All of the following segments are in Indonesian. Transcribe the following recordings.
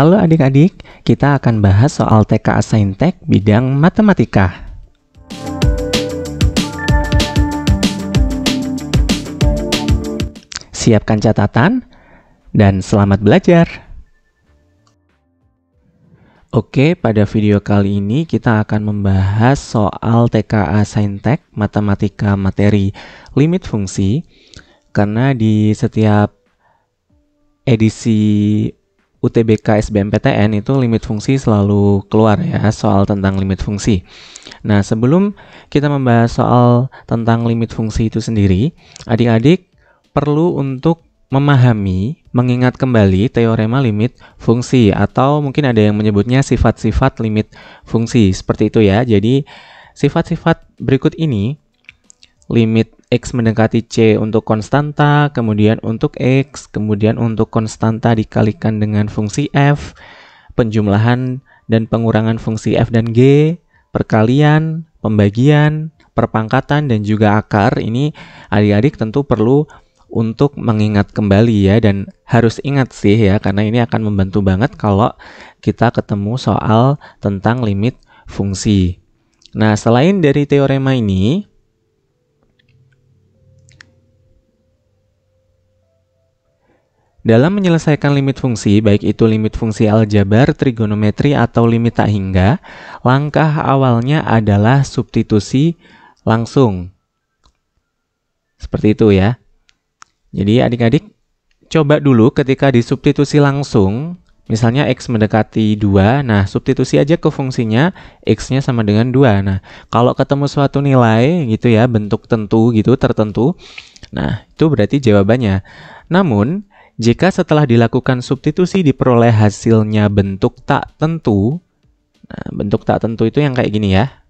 Halo adik-adik, kita akan bahas soal TKA Saintek bidang matematika. Siapkan catatan dan selamat belajar. Oke, pada video kali ini kita akan membahas soal TKA Saintek matematika materi limit fungsi, karena di setiap edisi UTBK SBMPTN itu limit fungsi selalu keluar ya, soal tentang limit fungsi. Nah, sebelum kita membahas soal tentang limit fungsi itu sendiri, adik-adik perlu untuk memahami, mengingat kembali teorema limit fungsi, atau mungkin ada yang menyebutnya sifat-sifat limit fungsi, seperti itu ya. Jadi, sifat-sifat berikut ini, limit X mendekati C untuk konstanta, kemudian untuk X, kemudian untuk konstanta dikalikan dengan fungsi F, penjumlahan dan pengurangan fungsi F dan G, perkalian, pembagian, perpangkatan, dan juga akar. Ini adik-adik tentu perlu untuk mengingat kembali ya, dan harus ingat sih ya, karena ini akan membantu banget kalau kita ketemu soal tentang limit fungsi. Nah, selain dari teorema ini, dalam menyelesaikan limit fungsi, baik itu limit fungsi aljabar, trigonometri, atau limit tak hingga, langkah awalnya adalah substitusi langsung. Seperti itu ya. Jadi adik-adik coba dulu ketika disubstitusi langsung, misalnya X mendekati 2, nah substitusi aja ke fungsinya, X-nya sama dengan 2. Nah, kalau ketemu suatu nilai gitu ya, bentuk tentu gitu, tertentu, nah itu berarti jawabannya. Namun, jika setelah dilakukan substitusi diperoleh hasilnya bentuk tak tentu, nah, bentuk tak tentu itu yang kayak gini ya.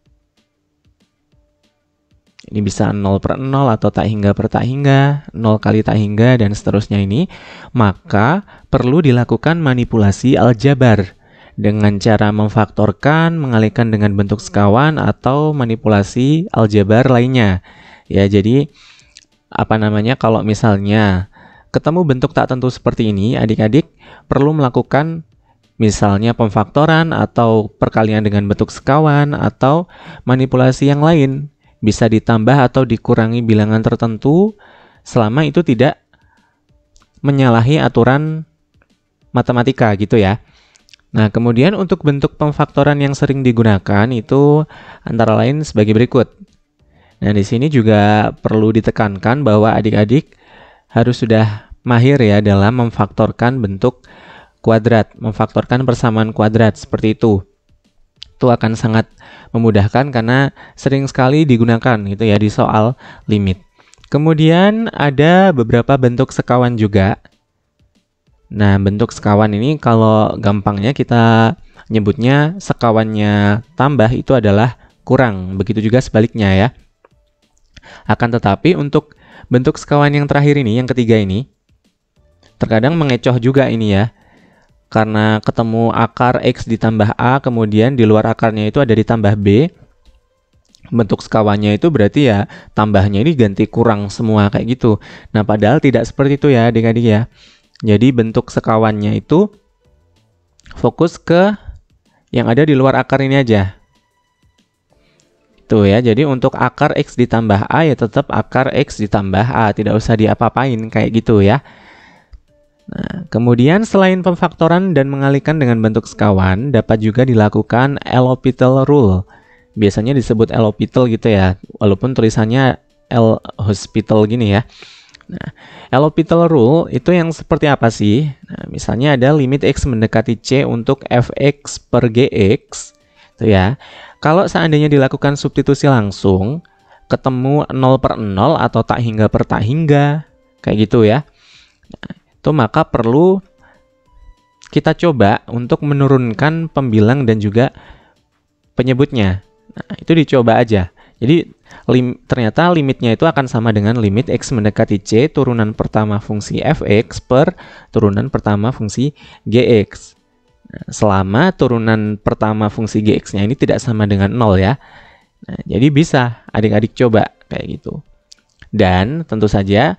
Ini bisa 0 per 0 atau tak hingga per tak hingga, 0 kali tak hingga, dan seterusnya ini. Maka perlu dilakukan manipulasi aljabar dengan cara memfaktorkan, mengalihkan dengan bentuk sekawan, atau manipulasi aljabar lainnya. Ya, jadi kalau misalnya ketemu bentuk tak tentu seperti ini, adik-adik perlu melakukan misalnya pemfaktoran atau perkalian dengan bentuk sekawan atau manipulasi yang lain. Bisa ditambah atau dikurangi bilangan tertentu selama itu tidak menyalahi aturan matematika gitu ya. Nah, kemudian untuk bentuk pemfaktoran yang sering digunakan itu antara lain sebagai berikut. Nah, di sini juga perlu ditekankan bahwa adik-adik harus sudah mahir ya dalam memfaktorkan bentuk kuadrat, memfaktorkan persamaan kuadrat seperti itu. Itu akan sangat memudahkan karena sering sekali digunakan gitu ya di soal limit. Kemudian ada beberapa bentuk sekawan juga. Nah, bentuk sekawan ini kalau gampangnya kita nyebutnya sekawannya tambah itu adalah kurang. Begitu juga sebaliknya ya. Akan tetapi untuk bentuk sekawan yang terakhir ini, yang ketiga ini, terkadang mengecoh juga ini ya. Karena ketemu akar X ditambah A, kemudian di luar akarnya itu ada ditambah B. Bentuk sekawannya itu berarti ya tambahnya ini ganti kurang semua kayak gitu. Nah, padahal tidak seperti itu ya adik-adik ya. Jadi bentuk sekawannya itu fokus ke yang ada di luar akar ini aja. Tuh ya, jadi untuk akar X ditambah A ya tetap akar X ditambah A. Tidak usah diapa-apain kayak gitu ya. Nah, kemudian selain pemfaktoran dan mengalihkan dengan bentuk sekawan, dapat juga dilakukan L'Hopital rule. Biasanya disebut L'Hopital gitu ya, walaupun tulisannya L'Hospital gini ya. Nah, L'Hopital rule itu yang seperti apa sih? Nah, misalnya ada limit X mendekati C untuk Fx per Gx. Itu ya. Kalau seandainya dilakukan substitusi langsung, ketemu 0 per 0 atau tak hingga per tak hingga, kayak gitu ya. Nah, itu maka perlu kita coba untuk menurunkan pembilang dan juga penyebutnya. Nah, itu dicoba aja. Jadi ternyata limitnya itu akan sama dengan limit X mendekati C turunan pertama fungsi Fx per turunan pertama fungsi Gx. Nah, selama turunan pertama fungsi Gx-nya ini tidak sama dengan 0 ya. Nah, jadi bisa adik-adik coba kayak gitu. Dan tentu saja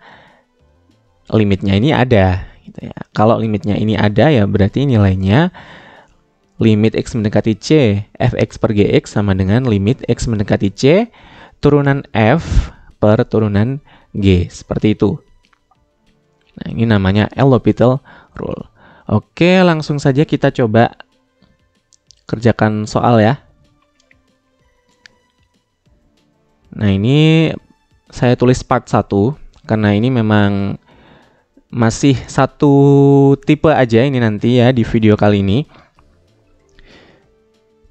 limitnya ini ada gitu ya. Kalau limitnya ini ada ya berarti nilainya limit x mendekati c fx per gx sama dengan limit x mendekati c turunan f per turunan g. Seperti itu. Nah, ini namanya L'Hopital rule. Oke, langsung saja kita coba kerjakan soal ya. Nah, ini saya tulis part 1 karena ini memang masih satu tipe aja ini nanti ya di video kali ini.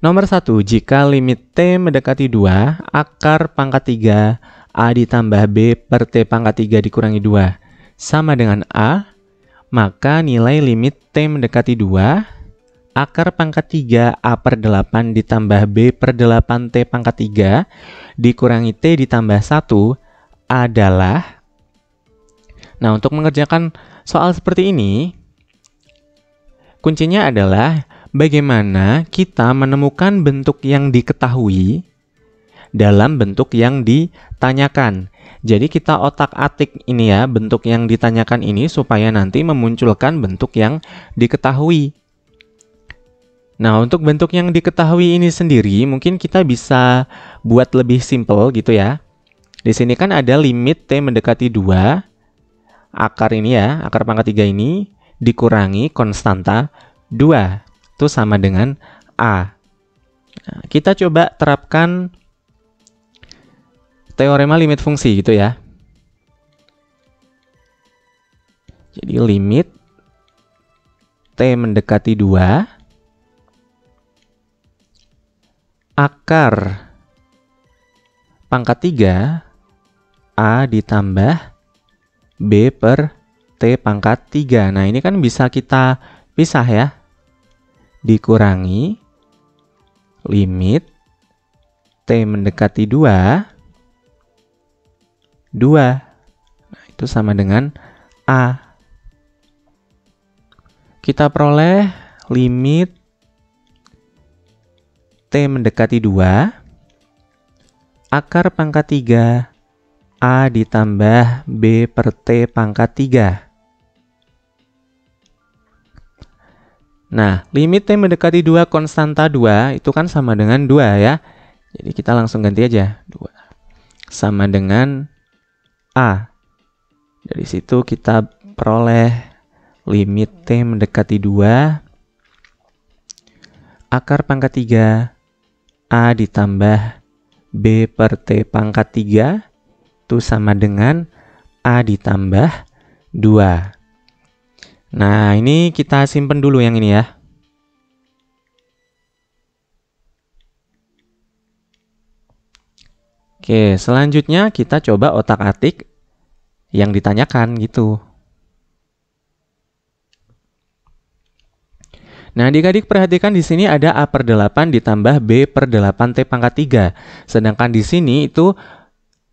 Nomor 1, jika limit t mendekati 2, akar pangkat 3 a ditambah b per t pangkat 3 dikurangi 2 sama dengan a, maka nilai limit t mendekati 2 akar pangkat 3 A per 8 ditambah B per 8 T pangkat 3 dikurangi T ditambah 1 adalah... Nah, untuk mengerjakan soal seperti ini, kuncinya adalah bagaimana kita menemukan bentuk yang diketahui dalam bentuk yang ditanyakan. Jadi kita otak-atik ini ya, bentuk yang ditanyakan ini supaya nanti memunculkan bentuk yang diketahui. Nah, untuk bentuk yang diketahui ini sendiri, mungkin kita bisa buat lebih simple gitu ya. Di sini kan ada limit T mendekati 2, akar ini ya, akar pangkat 3 ini, dikurangi konstanta 2. Itu sama dengan A. Nah, kita coba terapkan teorema limit fungsi gitu ya. Jadi limit T mendekati 2, akar pangkat 3 A ditambah B per T pangkat 3. Nah, ini kan bisa kita pisah ya. Dikurangi limit T mendekati 2. Nah, itu sama dengan A. Kita peroleh limit T mendekati 2, akar pangkat 3, A ditambah B per T pangkat 3. Nah, limit T mendekati 2 konstanta 2 itu kan sama dengan 2 ya. Jadi kita langsung ganti aja. 2 sama dengan A. Dari situ kita peroleh limit T mendekati 2, akar pangkat 3, A ditambah B per T pangkat 3 itu sama dengan A ditambah 2. Nah, ini kita simpen dulu yang ini ya. Oke, selanjutnya kita coba otak-atik yang ditanyakan gitu. Nah, adik-adik perhatikan di sini ada A per 8 ditambah B per 8 T pangkat 3. Sedangkan di sini itu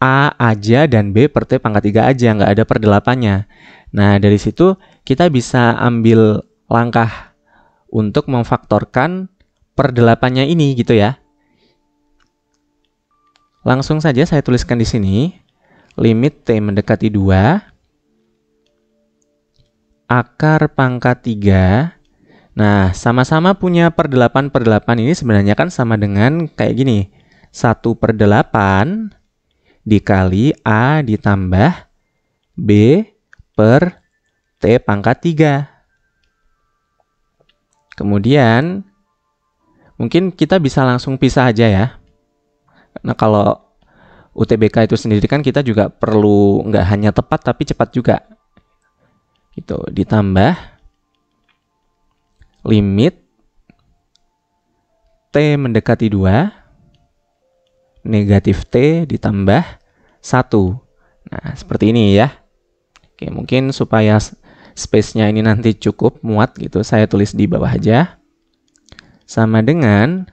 A aja dan B per T pangkat 3 aja, nggak ada per 8-nya. Nah, dari situ kita bisa ambil langkah untuk memfaktorkan per 8-nya ini gitu ya. Langsung saja saya tuliskan di sini. Limit T mendekati 2, akar pangkat 3. Nah, sama-sama punya per 8 ini sebenarnya kan sama dengan kayak gini. 1 per 8 dikali A ditambah B per T pangkat 3. Kemudian, mungkin kita bisa langsung pisah aja ya. Nah, kalau UTBK itu sendiri kan kita juga perlu nggak hanya tepat tapi cepat juga. Gitu, ditambah limit T mendekati 2, negatif T ditambah 1. Nah, seperti ini ya. Oke, mungkin supaya space-nya ini nanti cukup muat gitu, saya tulis di bawah aja. Sama dengan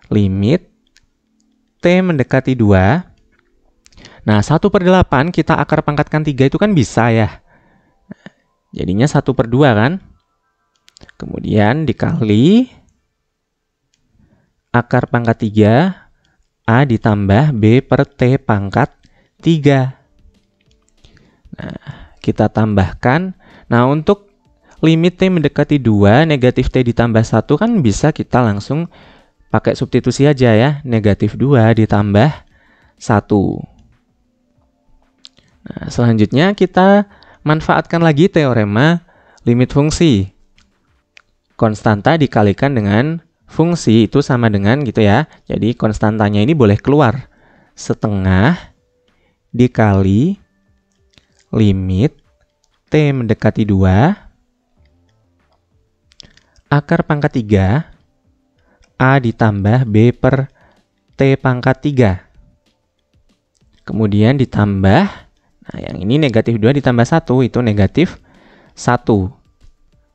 limit T mendekati 2. Nah, 1 per 8 kita akar pangkatkan 3 itu kan bisa ya. Jadinya 1 per 2 kan. Kemudian dikali akar pangkat 3 A ditambah B per T pangkat 3. Nah, kita tambahkan. Nah, untuk limit T mendekati 2, negatif T ditambah 1 kan bisa kita langsung pakai substitusi aja ya. Negatif 2 ditambah 1. Nah, selanjutnya kita manfaatkan lagi teorema limit fungsi. Konstanta dikalikan dengan fungsi itu sama dengan gitu ya. Jadi konstantanya ini boleh keluar. Setengah dikali limit T mendekati 2 akar pangkat 3 A ditambah B per T pangkat 3. Kemudian ditambah, nah yang ini negatif 2 ditambah 1, itu negatif 1.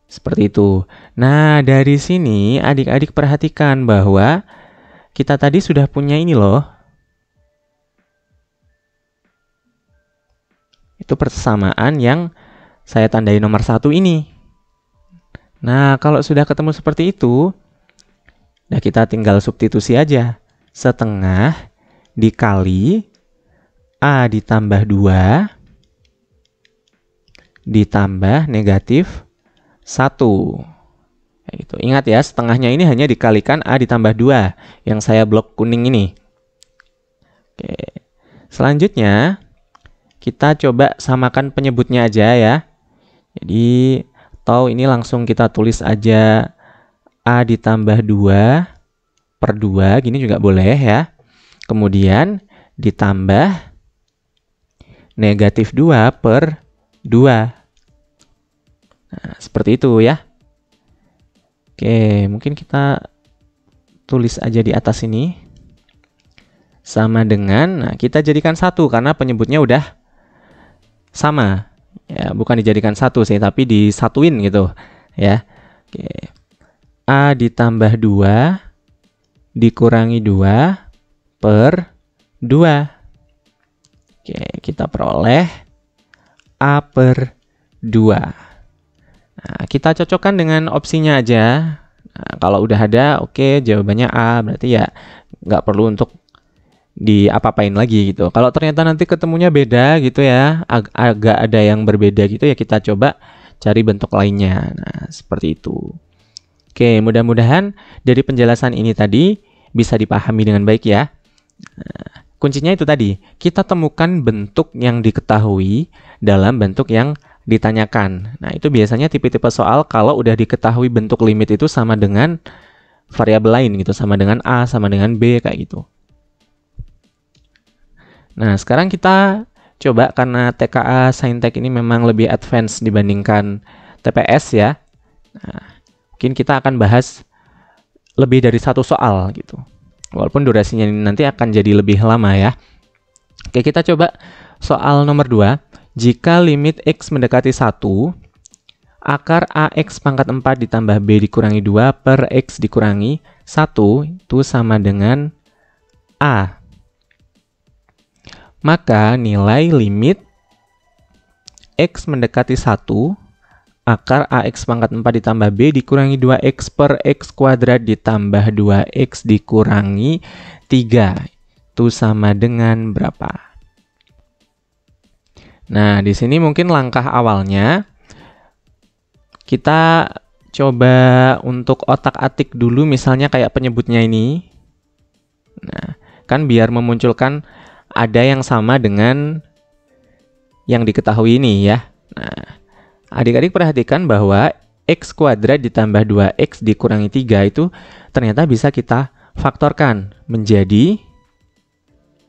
Seperti itu. Nah, dari sini adik-adik perhatikan bahwa kita tadi sudah punya ini loh. Itu persamaan yang saya tandai nomor 1 ini. Nah, kalau sudah ketemu seperti itu, nah kita tinggal substitusi aja. Setengah dikali A ditambah 2 ditambah negatif 1. Gitu. Ingat ya, setengahnya ini hanya dikalikan A ditambah 2 yang saya blok kuning ini. Oke. Selanjutnya, kita coba samakan penyebutnya aja ya. Jadi, atau ini langsung kita tulis aja A ditambah 2 per 2, gini juga boleh ya. Kemudian ditambah negatif 2 per 2. Nah, seperti itu ya. Oke, mungkin kita tulis aja di atas ini. Sama dengan, nah kita jadikan 1 karena penyebutnya udah sama. Ya, bukan dijadikan 1 sih, tapi disatuin gitu ya. Oke. A ditambah 2 dikurangi 2 per 2. Oke, kita peroleh A per 2. Nah, kita cocokkan dengan opsinya aja. Nah, kalau udah ada, oke, jawabannya A. Berarti ya nggak perlu untuk diapa-apain lagi gitu. Kalau ternyata nanti ketemunya beda gitu ya, agak ada yang berbeda gitu ya, kita coba cari bentuk lainnya. Nah, seperti itu. Oke, mudah-mudahan dari penjelasan ini tadi bisa dipahami dengan baik ya. Nah, kuncinya itu tadi, kita temukan bentuk yang diketahui dalam bentuk yang ditanyakan. Nah, itu biasanya tipe-tipe soal kalau udah diketahui bentuk limit itu sama dengan variabel lain gitu, sama dengan A, sama dengan B, kayak gitu. Nah, sekarang kita coba karena TKA Saintek ini memang lebih advance dibandingkan TPS ya. Nah, mungkin kita akan bahas lebih dari satu soal gitu. Walaupun durasinya nanti akan jadi lebih lama ya. Oke, kita coba soal nomor 2. Jika limit X mendekati 1, akar AX pangkat 4 ditambah B dikurangi 2 per X dikurangi 1 itu sama dengan A. Maka nilai limit X mendekati 1, akar AX pangkat 4 ditambah B dikurangi 2X per X kuadrat ditambah 2X dikurangi 3. Itu sama dengan berapa? Nah, di sini mungkin langkah awalnya kita coba untuk otak-atik dulu misalnya kayak penyebutnya ini. Nah, kan biar memunculkan ada yang sama dengan yang diketahui ini ya. Nah, adik-adik perhatikan bahwa X kuadrat ditambah 2X dikurangi 3 itu ternyata bisa kita faktorkan menjadi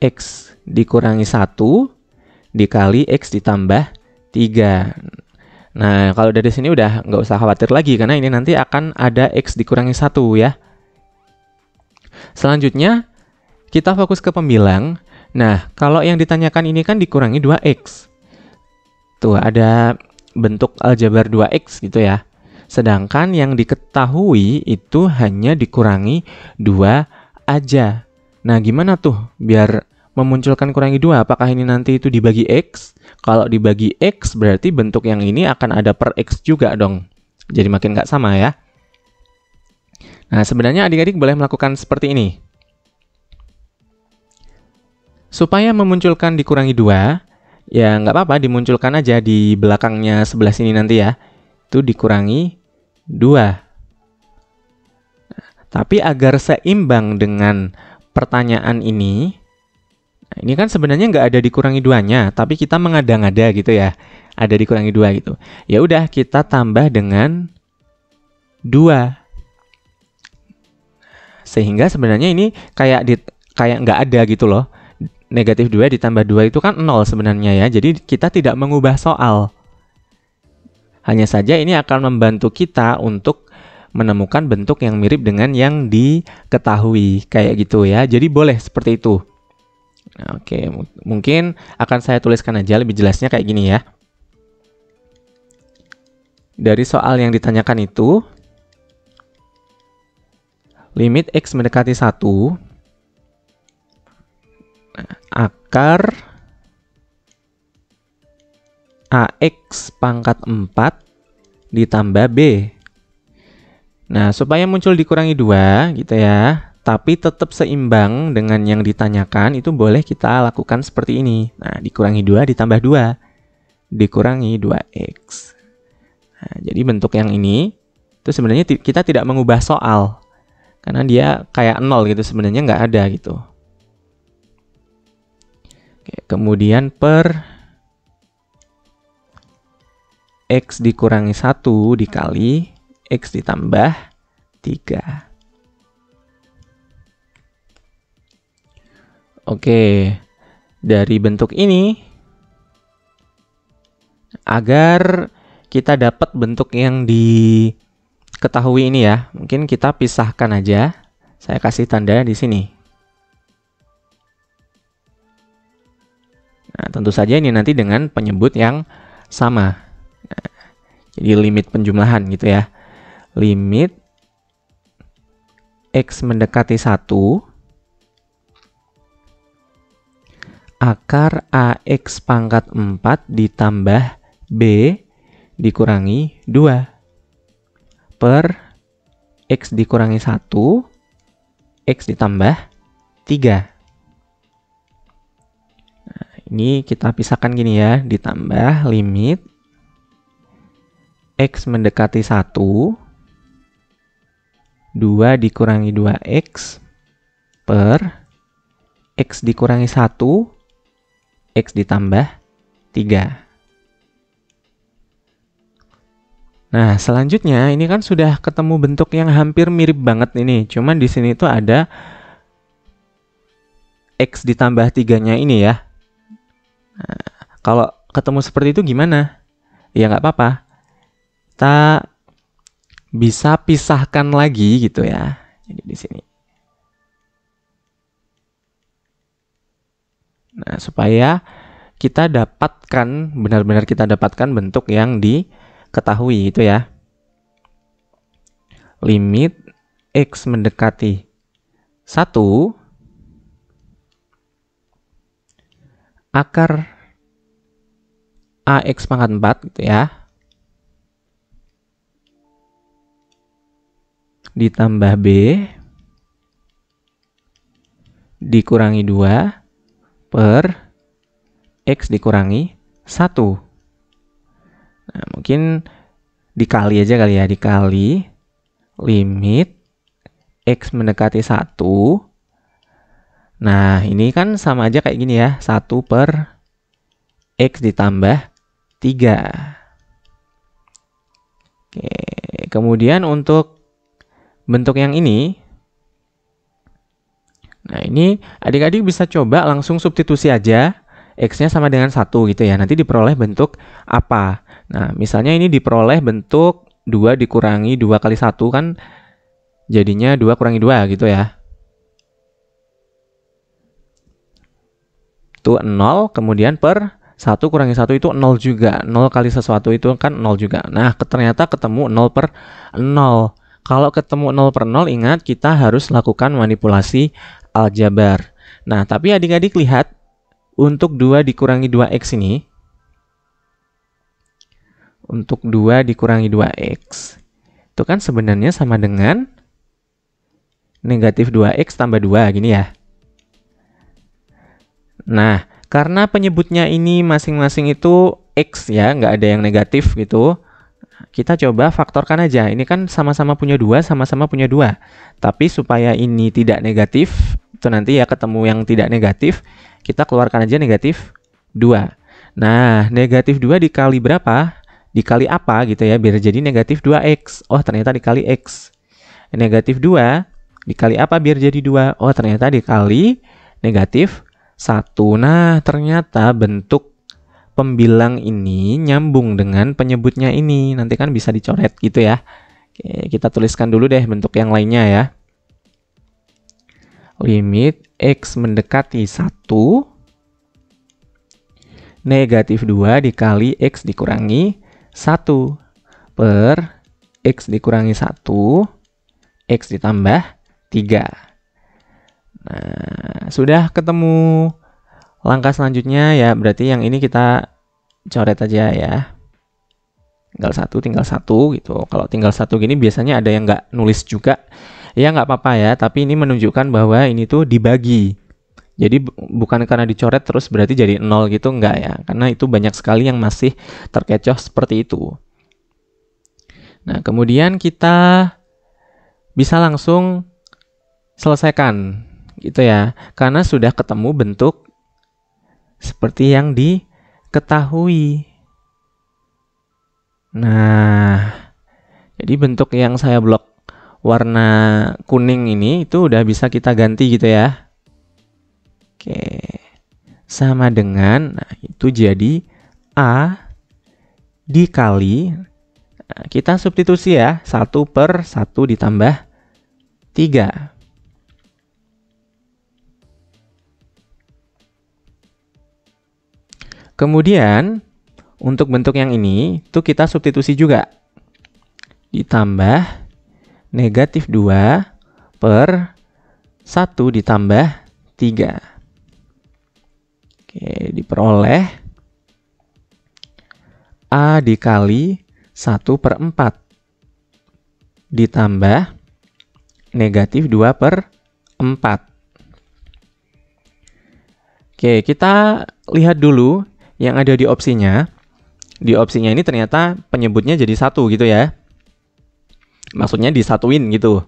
X dikurangi 1 dikali X ditambah 3. Nah, kalau dari sini udah nggak usah khawatir lagi karena ini nanti akan ada X dikurangi 1 ya. Selanjutnya, kita fokus ke pembilang. Nah, kalau yang ditanyakan ini kan dikurangi 2X. Tuh, ada bentuk aljabar 2X gitu ya. Sedangkan yang diketahui itu hanya dikurangi 2 aja. Nah, gimana tuh biar memunculkan kurangi 2? Apakah ini nanti itu dibagi X? Kalau dibagi X, berarti bentuk yang ini akan ada per X juga dong. Jadi makin nggak sama ya. Nah, sebenarnya adik-adik boleh melakukan seperti ini. Supaya memunculkan dikurangi 2, ya nggak apa-apa, dimunculkan aja di belakangnya sebelah sini nanti ya. itu dikurangi 2. Tapi agar seimbang dengan pertanyaan ini, nah ini kan sebenarnya nggak ada dikurangi 2-nya, tapi kita mengada-ngada gitu ya. Ada dikurangi 2 gitu. Ya udah, kita tambah dengan 2. Sehingga sebenarnya ini kayak nggak ada gitu loh. Negatif 2 ditambah 2 itu kan 0 sebenarnya ya. Jadi kita tidak mengubah soal. Hanya saja ini akan membantu kita untuk menemukan bentuk yang mirip dengan yang diketahui, kayak gitu ya. Jadi boleh seperti itu. Nah, oke, mungkin akan saya tuliskan aja lebih jelasnya kayak gini ya. Dari soal yang ditanyakan itu, limit X mendekati 1, akar AX pangkat 4 ditambah B. Nah, supaya muncul dikurangi 2 gitu ya, tapi tetap seimbang dengan yang ditanyakan, itu boleh kita lakukan seperti ini. Nah, dikurangi 2 ditambah 2, dikurangi 2X. Nah, jadi bentuk yang ini, itu sebenarnya kita tidak mengubah soal. Karena dia kayak 0 gitu, sebenarnya nggak ada gitu. Oke, kemudian per X dikurangi 1 dikali X ditambah 3. Oke, dari bentuk ini, agar kita dapat bentuk yang diketahui ini ya, mungkin kita pisahkan aja. Saya kasih tanda di sini. Nah, tentu saja ini nanti dengan penyebut yang sama. Nah, jadi limit penjumlahan gitu ya. Limit X mendekati 1 akar AX pangkat 4 ditambah B dikurangi 2 per X dikurangi 1 X ditambah 3. Nah, ini kita pisahkan gini ya, ditambah limit X mendekati 1 2 dikurangi 2X per X dikurangi 1 X ditambah 3. Nah, selanjutnya ini kan sudah ketemu bentuk yang hampir mirip banget ini. Cuman di sini tuh ada X ditambah 3-nya ini ya. Nah, kalau ketemu seperti itu gimana? Ya nggak apa-apa. Kita bisa pisahkan lagi gitu ya. Jadi di sini. Nah, supaya kita dapatkan, benar-benar kita dapatkan bentuk yang diketahui itu ya. Limit X mendekati 1 akar AX pangkat 4 gitu ya. Ditambah B dikurangi 2 per X dikurangi 1. Nah, mungkin dikali aja kali ya, dikali limit X mendekati 1. Nah, ini kan sama aja kayak gini ya, 1 per X ditambah 3. Oke, kemudian untuk bentuk yang ini, nah ini adik-adik bisa coba langsung substitusi aja, X-nya sama dengan 1 gitu ya, nanti diperoleh bentuk apa. Nah, misalnya ini diperoleh bentuk 2 dikurangi 2 kali 1 kan jadinya 2 kurangi 2 gitu ya. Itu 0, kemudian per 1 kurangi 1 itu 0 juga. 0 kali sesuatu itu kan 0 juga. Nah, ternyata ketemu 0 per 0. Kalau ketemu 0 per 0, ingat kita harus lakukan manipulasi aljabar. Nah, tapi adik-adik lihat, untuk 2 dikurangi 2X ini, untuk 2 dikurangi 2X, itu kan sebenarnya sama dengan negatif 2X tambah 2, gini ya. Nah, karena penyebutnya ini masing-masing itu X ya, nggak ada yang negatif gitu, kita coba faktorkan aja. Ini kan sama-sama punya 2, sama-sama punya 2. Tapi supaya ini tidak negatif, itu nanti ya ketemu yang tidak negatif, kita keluarkan aja negatif 2. Nah, negatif 2 dikali berapa? Dikali apa gitu ya, biar jadi negatif 2x. Oh, ternyata dikali x. Negatif 2 dikali apa biar jadi 2? Oh, ternyata dikali negatif 1. Nah, ternyata bentuk pembilang ini nyambung dengan penyebutnya ini. Nanti kan bisa dicoret gitu ya. Oke, kita tuliskan dulu deh bentuk yang lainnya ya. Limit x mendekati 1, negatif 2 dikali x dikurangi 1 per x dikurangi 1, x ditambah 3. Nah, sudah ketemu langkah selanjutnya ya, berarti yang ini kita coret aja ya. Tinggal satu gitu. Kalau tinggal satu gini biasanya ada yang nggak nulis juga. Ya nggak apa-apa ya, tapi ini menunjukkan bahwa ini tuh dibagi. Jadi bukan karena dicoret terus berarti jadi 0 gitu, enggak ya. Karena itu banyak sekali yang masih terkecoh seperti itu. Nah, kemudian kita bisa langsung selesaikan gitu ya. Karena sudah ketemu bentuk seperti yang diketahui. Nah, jadi bentuk yang saya blok warna kuning ini itu udah bisa kita ganti gitu ya. Oke, sama dengan, nah itu jadi A dikali, nah, kita substitusi ya, 1 per 1 ditambah 3. Kemudian, untuk bentuk yang ini, itu kita substitusi juga. Ditambah negatif 2 per 1 ditambah 3. Oke, diperoleh A dikali 1 per 4 ditambah negatif 2 per 4. Oke, kita lihat dulu yang ada di opsinya. Di opsinya ini ternyata penyebutnya jadi 1 gitu ya. Maksudnya disatuin gitu.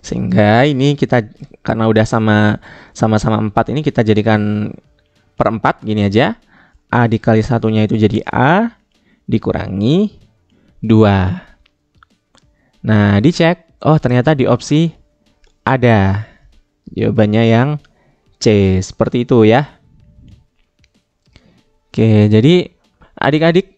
Sehingga ini kita karena udah sama-sama 4 ini kita jadikan per 4 gini aja. A dikali 1-nya itu jadi A dikurangi 2. Nah, dicek. Oh, ternyata di opsi ada. Jawabannya yang C. Seperti itu ya. Oke, jadi adik-adik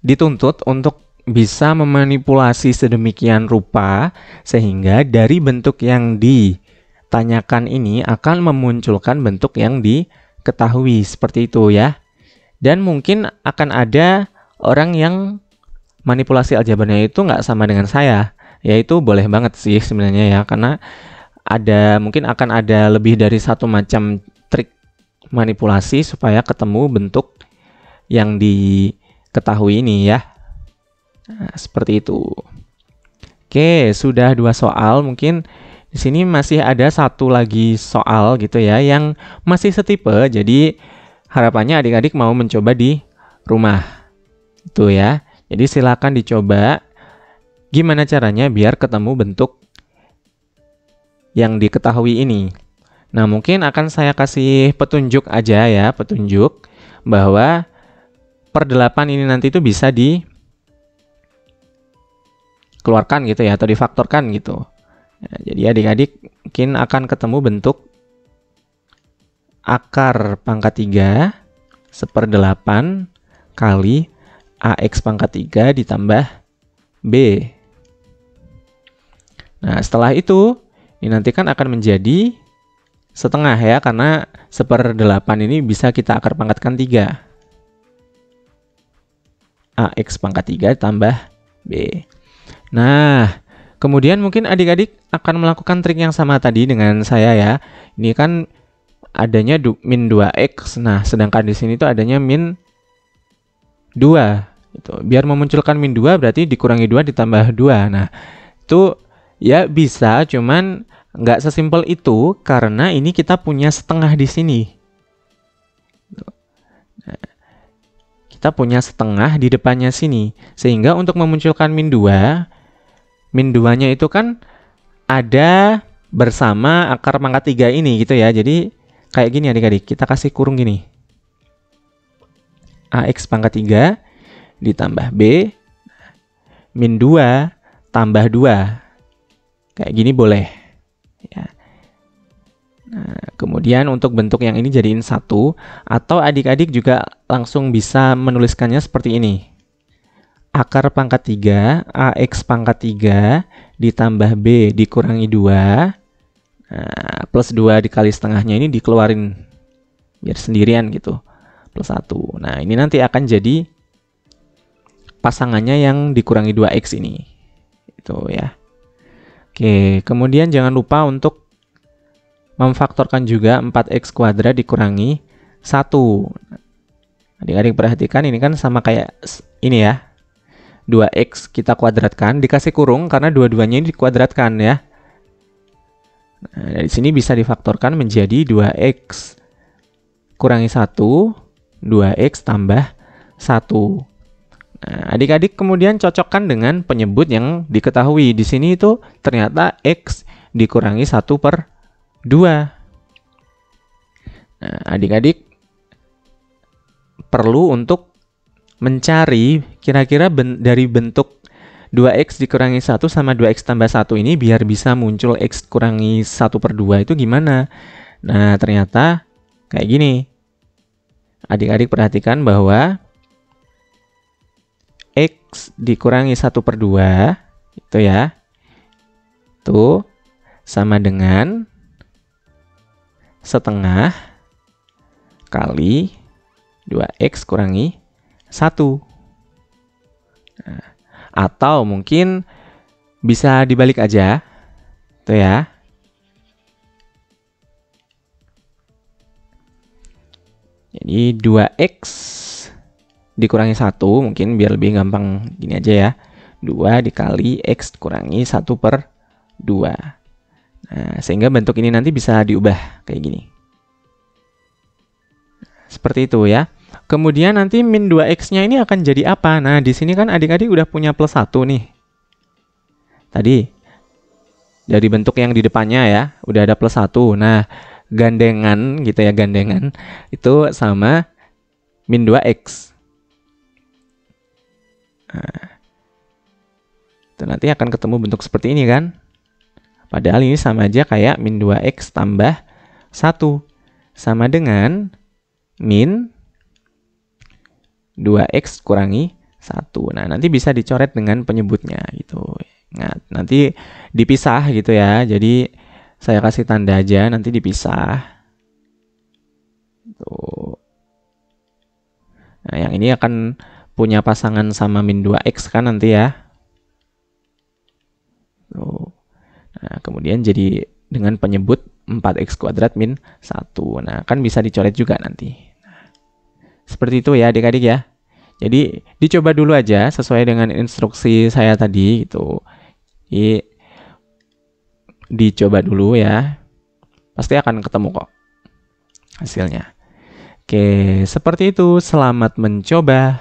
dituntut untuk bisa memanipulasi sedemikian rupa sehingga dari bentuk yang ditanyakan ini akan memunculkan bentuk yang diketahui seperti itu ya. Dan mungkin akan ada orang yang manipulasi aljabarnya itu nggak sama dengan saya, yaitu boleh banget sih sebenarnya ya, karena mungkin akan ada lebih dari satu macam trik manipulasi supaya ketemu bentuk yang diketahui ini ya. Nah, seperti itu. Oke, sudah 2 soal. Mungkin di sini masih ada satu lagi soal gitu ya yang masih setipe. Jadi harapannya adik-adik mau mencoba di rumah. Itu ya. Jadi silakan dicoba gimana caranya biar ketemu bentuk yang diketahui ini. Nah, mungkin akan saya kasih petunjuk aja ya, petunjuk bahwa per 8 ini nanti itu bisa dikeluarkan gitu ya, atau difaktorkan gitu. Nah, jadi adik-adik mungkin akan ketemu bentuk akar pangkat 3 1/8 kali AX pangkat 3 ditambah B. Nah, setelah itu, ini nanti kan akan menjadi setengah ya, karena 1/8 ini bisa kita akar pangkatkan 3. AX pangkat 3 tambah B. Nah, kemudian mungkin adik-adik akan melakukan trik yang sama tadi dengan saya ya. Ini kan adanya min 2X. Nah, sedangkan di sini tuh adanya min 2. Gitu. Biar memunculkan min 2 berarti dikurangi 2 ditambah 2. Nah, itu ya bisa, cuman nggak sesimpel itu karena ini kita punya setengah di sini. Nah, kita punya setengah di depannya sini. Sehingga untuk memunculkan min 2, min 2-nya itu kan ada bersama akar pangkat 3 ini gitu ya. Jadi kayak gini adik-adik, kita kasih kurung gini. AX pangkat 3 ditambah B min 2 tambah 2. Kayak gini boleh. Ya. Nah, kemudian untuk bentuk yang ini jadiin 1, atau adik-adik juga langsung bisa menuliskannya seperti ini. Akar pangkat 3, AX pangkat 3 ditambah B dikurangi 2. Nah, plus 2 dikali setengahnya ini dikeluarin biar sendirian gitu. Plus 1. Nah, ini nanti akan jadi pasangannya yang dikurangi 2X ini. Itu ya. Oke, kemudian jangan lupa untuk memfaktorkan juga 4X kuadrat dikurangi 1. Adik-adik perhatikan ini kan sama kayak ini ya. 2X kita kuadratkan, dikasih kurung karena dua-duanya ini dikuadratkan ya. Nah, dari sini bisa difaktorkan menjadi 2X kurangi 1, 2X tambah 1. Nah, adik-adik kemudian cocokkan dengan penyebut yang diketahui. Di sini itu ternyata X dikurangi 1 per 2. Nah, adik-adik perlu untuk mencari kira-kira dari bentuk 2X dikurangi 1 sama 2X tambah 1 ini biar bisa muncul X kurangi 1 per 2 itu gimana? Nah, ternyata kayak gini. Adik-adik perhatikan bahwa X dikurangi 1 per 2 itu ya, itu sama dengan setengah kali 2X kurangi 1. Nah, atau mungkin bisa dibalik aja, tuh ya. Jadi 2X dikurangi 1, mungkin biar lebih gampang gini aja ya. 2 dikali X kurangi 1 per 2. Nah, sehingga bentuk ini nanti bisa diubah kayak gini. Seperti itu ya. Kemudian nanti min 2X-nya ini akan jadi apa? Nah, di sini kan adik-adik udah punya plus 1 nih. Tadi, dari bentuk yang di depannya ya, udah ada plus 1. Nah, gandengan gitu ya, gandengan itu sama min 2X. Nah, itu nanti akan ketemu bentuk seperti ini kan? Padahal ini sama aja kayak min 2X tambah 1. Sama dengan min 2X kurangi 1. Nah, nanti bisa dicoret dengan penyebutnya gitu. Nah, nanti dipisah gitu ya. Jadi saya kasih tanda aja, nanti dipisah. Tuh. Nah, yang ini akan punya pasangan sama min 2X kan nanti ya. Tuh. Nah, kemudian jadi dengan penyebut 4X kuadrat min 1. Nah, kan bisa dicoret juga nanti. Nah, seperti itu ya adik-adik ya. Jadi dicoba dulu aja sesuai dengan instruksi saya tadi gitu. Jadi dicoba dulu ya. Pasti akan ketemu kok hasilnya. Oke, seperti itu. Selamat mencoba.